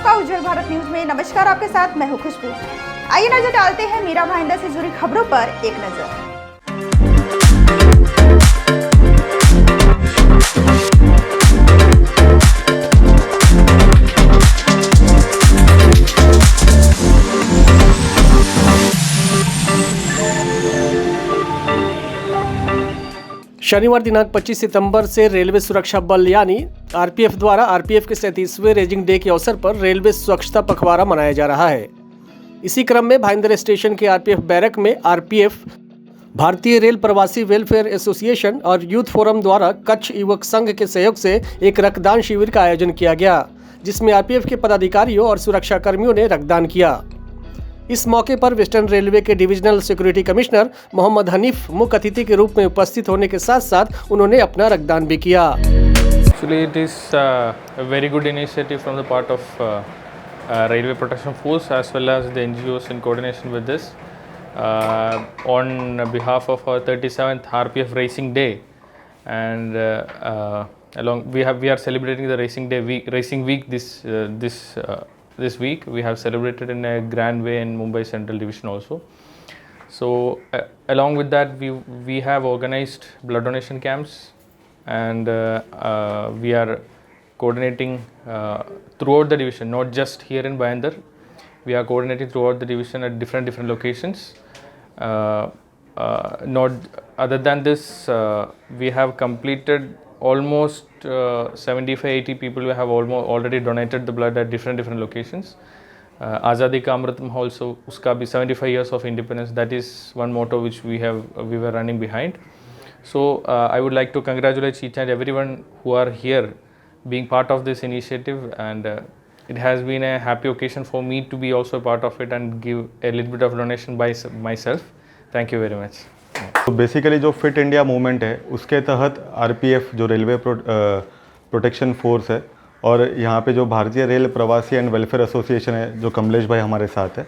आपका उज्जवल भारत न्यूज में। नमस्कार, आपके साथ मैं हूं खुशबू। आइए नजर डालते हैं मीरा भाईंदर से जुड़ी खबरों पर एक नजर। शनिवार दिनांक 25 सितंबर से रेलवे सुरक्षा बल यानी आरपीएफ द्वारा आरपीएफ के 37वें रेजिंग डे के अवसर पर रेलवे स्वच्छता पखवाड़ा मनाया जा रहा है। इसी क्रम में भाईंदर स्टेशन के आरपीएफ बैरक में आरपीएफ, भारतीय रेल प्रवासी वेलफेयर एसोसिएशन और यूथ फोरम द्वारा कच्छ युवक संघ के सहयोग से एक रक्तदान शिविर का आयोजन किया गया, जिसमें आरपीएफ के पदाधिकारियों और सुरक्षा कर्मियों ने रक्तदान किया। इस मौके पर वेस्टर्न रेलवे के divisional security commissioner Mohammad Hanif मुख्य अतिथि के रूप में उपस्थित होने के साथ साथ उन्होंने अपना रक्तदान भी किया। Actually, it is a very good initiative from the part of Railway Protection Force as well as the NGOs in coordination with this. On behalf of our 37th RPF Racing Day, and we are celebrating the Racing Week this week. We have celebrated in a grand way in Mumbai Central Division also. So along with that, we have organized blood donation camps, and we are coordinating throughout the division, not just here in Bhayandar. We are coordinating throughout the division at different locations. Not other than this, we have completed almost 75-80 people who have already donated the blood at different locations. Azadi Ka Amrit Mahotsav, uska bhi 75 years of independence, that is one motto which we were running behind. So I would like to congratulate each and everyone who are here being part of this initiative, and it has been a happy occasion for me to be also part of it and give a little bit of donation by myself. Thank you very much. तो basically जो fit India movement है उसके तहत RPF जो railway protection force है और यहाँ पे जो भारतीय रेल प्रवासी एंड वेलफेयर एसोसिएशन है जो कमलेश भाई हमारे साथ है,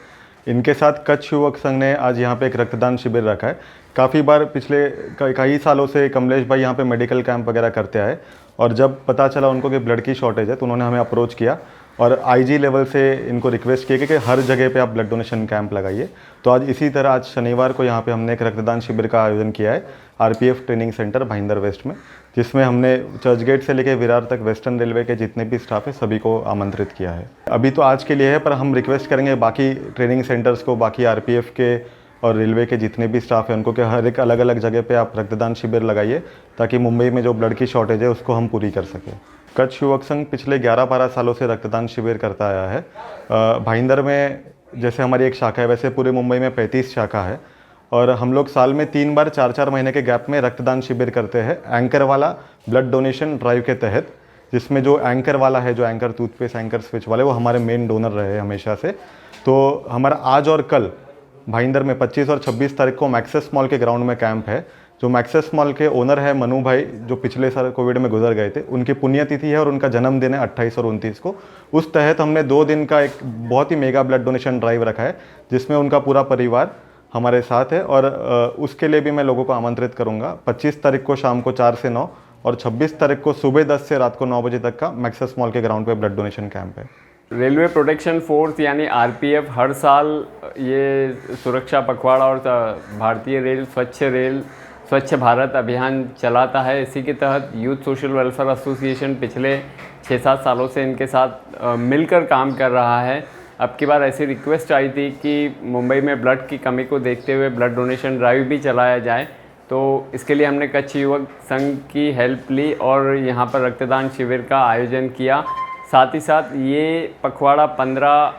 इनके साथ कच्छ युवक संघ ने आज यहाँ पे एक रक्तदान शिविर रखा है। काफ़ी बार पिछले कई सालों से कमलेश भाई यहाँ पे मेडिकल कैंप वगैरह करते आए, और जब पता चला उनको कि ब्लड की शॉर्टेज है तो उन्होंने हमें अप्रोच किया और आईजी लेवल से इनको रिक्वेस्ट किया कि हर जगह पे आप ब्लड डोनेशन कैंप लगाइए। तो आज इसी तरह आज शनिवार को यहाँ पे हमने एक रक्तदान शिविर का आयोजन किया है RPF training centre Bhayandar west में, जिसमें हमने चर्च गेट से लेकर विरार तक वेस्टर्न रेलवे के जितने भी स्टाफ है सभी को आमंत्रित किया है। अभी तो आज के लिए है, पर हम रिक्वेस्ट करेंगे बाकी ट्रेनिंग सेंटर्स को, बाकी आरपीएफ के और रेलवे के जितने भी स्टाफ हैं उनको कि हर एक अलग अलग जगह पे आप रक्तदान शिविर लगाइए ताकि मुंबई में जो ब्लड की शॉर्टेज है उसको हम पूरी कर सकें। कच्छ युवक संघ पिछले 11-12 सालों से रक्तदान शिविर करता आया है। भाईंदर में जैसे हमारी एक शाखा है, वैसे पूरे मुंबई में 35 शाखा है, और हम लोग साल में 3 बार 4-4 महीने के गैप में रक्तदान शिविर करते हैं एंकर वाला ब्लड डोनेशन ड्राइव के तहत, जिसमें जो एंकर वाला है, जो एंकर टूथपेस्ट, एंकर स्विच वाले, वो हमारे मेन डोनर रहे हमेशा से। तो हमारा आज और कल भाईंदर में 25 और 26 तारीख को मैक्सेस मॉल के ग्राउंड में कैंप है। जो मैक्सेस मॉल के ओनर है मनु भाई, जो पिछले साल कोविड में गुजर गए थे, उनकी पुण्यतिथि है और उनका जन्मदिन है 28 और 29 को। उस तहत हमने 2 दिन का एक बहुत ही मेगा ब्लड डोनेशन ड्राइव रखा है, जिसमें उनका पूरा परिवार हमारे साथ है, और उसके लिए भी मैं लोगों को आमंत्रित करूँगा। 25 तारीख को शाम को 4 से 9 और 26 तारीख को सुबह 10 से रात को 9 बजे तक का मैक्सेस मॉल के ग्राउंड पर ब्लड डोनेशन कैंप है। रेलवे प्रोटेक्शन फोर्स यानी आरपीएफ हर साल ये सुरक्षा पखवाड़ा और भारतीय रेल स्वच्छ भारत अभियान चलाता है। इसी के तहत यूथ सोशल वेलफेयर एसोसिएशन पिछले 6-7 सालों से इनके साथ मिलकर काम कर रहा है। अब की बार ऐसी रिक्वेस्ट आई थी कि मुंबई में ब्लड की कमी को देखते हुए ब्लड डोनेशन ड्राइव भी चलाया जाए, तो इसके लिए हमने कच्छ युवक संघ की हेल्प ली और यहाँ पर रक्तदान शिविर का आयोजन किया। साथ ही साथ ये पखवाड़ा 15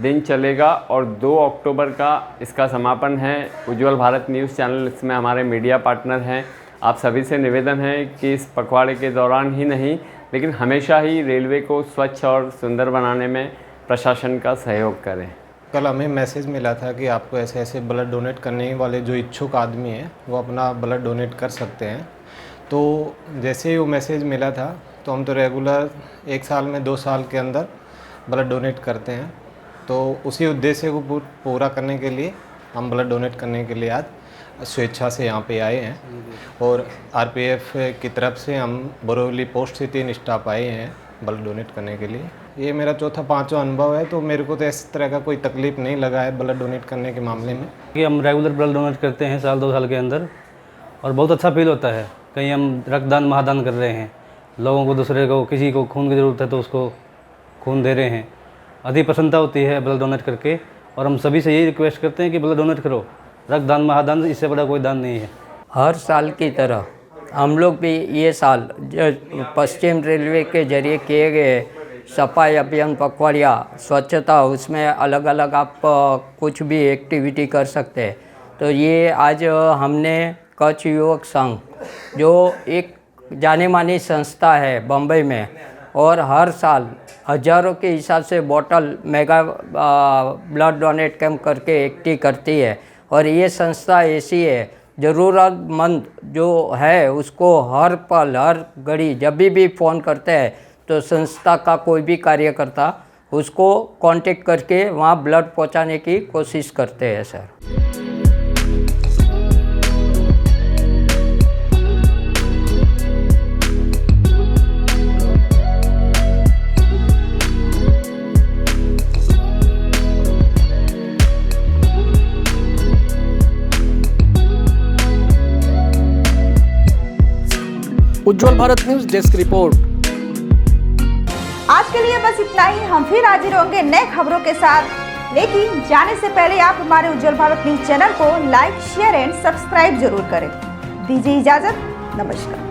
दिन चलेगा और 2 अक्टूबर का इसका समापन है। उज्जवल भारत न्यूज़ चैनल इसमें हमारे मीडिया पार्टनर हैं। आप सभी से निवेदन है कि इस पखवाड़े के दौरान ही नहीं लेकिन हमेशा ही रेलवे को स्वच्छ और सुंदर बनाने में प्रशासन का सहयोग करें। कल हमें मैसेज मिला था कि आपको ऐसे ऐसे ब्लड डोनेट करने वाले जो इच्छुक आदमी हैं वो अपना ब्लड डोनेट कर सकते हैं। तो जैसे ही वो मैसेज मिला था तो हम तो रेगुलर 1 साल में 2 साल के अंदर ब्लड डोनेट करते हैं। तो उसी उद्देश्य को पूरा करने के लिए हम ब्लड डोनेट करने के लिए आज स्वेच्छा से यहाँ पे आए हैं, और आरपीएफ की तरफ से हम बोरीवली पोस्ट से 3 स्टाफ आए हैं ब्लड डोनेट करने के लिए। ये मेरा चौथा पांचवा अनुभव है, तो मेरे को तो इस तरह का कोई तकलीफ नहीं लगा है ब्लड डोनेट करने के मामले में। कि हम रेगुलर ब्लड डोनेट करते हैं साल 2 साल के अंदर, और बहुत अच्छा फील होता है। कहीं हम रक्तदान महादान कर रहे हैं, लोगों को, दूसरे को, किसी को खून की ज़रूरत है तो उसको खून दे रहे हैं। अधिक प्रसन्नता होती है ब्लड डोनेट करके, और हम सभी से यही रिक्वेस्ट करते हैं कि ब्लड डोनेट करो। रक्तदान महादान इससे बड़ा कोई दान नहीं है। हर साल की तरह हम लोग भी ये साल जो पश्चिम रेलवे के जरिए किए गए सफाई अभियान पखवाड़िया स्वच्छता, उसमें अलग अलग आप कुछ भी एक्टिविटी कर सकते हैं। तो ये आज हमने कच्छ युवक संघ, जो एक जानी मानी संस्था है बम्बई में, और हर साल हज़ारों के हिसाब से बोतल मेगा ब्लड डोनेट कैंप करके एक्टिव करती है। और ये संस्था ऐसी है, ज़रूरतमंद जो है उसको हर पल हर घड़ी जब भी फ़ोन करते हैं तो संस्था का कोई भी कार्यकर्ता उसको कांटेक्ट करके वहाँ ब्लड पहुँचाने की कोशिश करते हैं सर। उज्ज्वल भारत न्यूज डेस्क रिपोर्ट। आज के लिए बस इतना ही। हम फिर हाजिर होंगे नए खबरों के साथ, लेकिन जाने से पहले आप हमारे उज्ज्वल भारत न्यूज चैनल को लाइक, शेयर एंड सब्सक्राइब जरूर करें। दीजिए इजाजत, नमस्कार।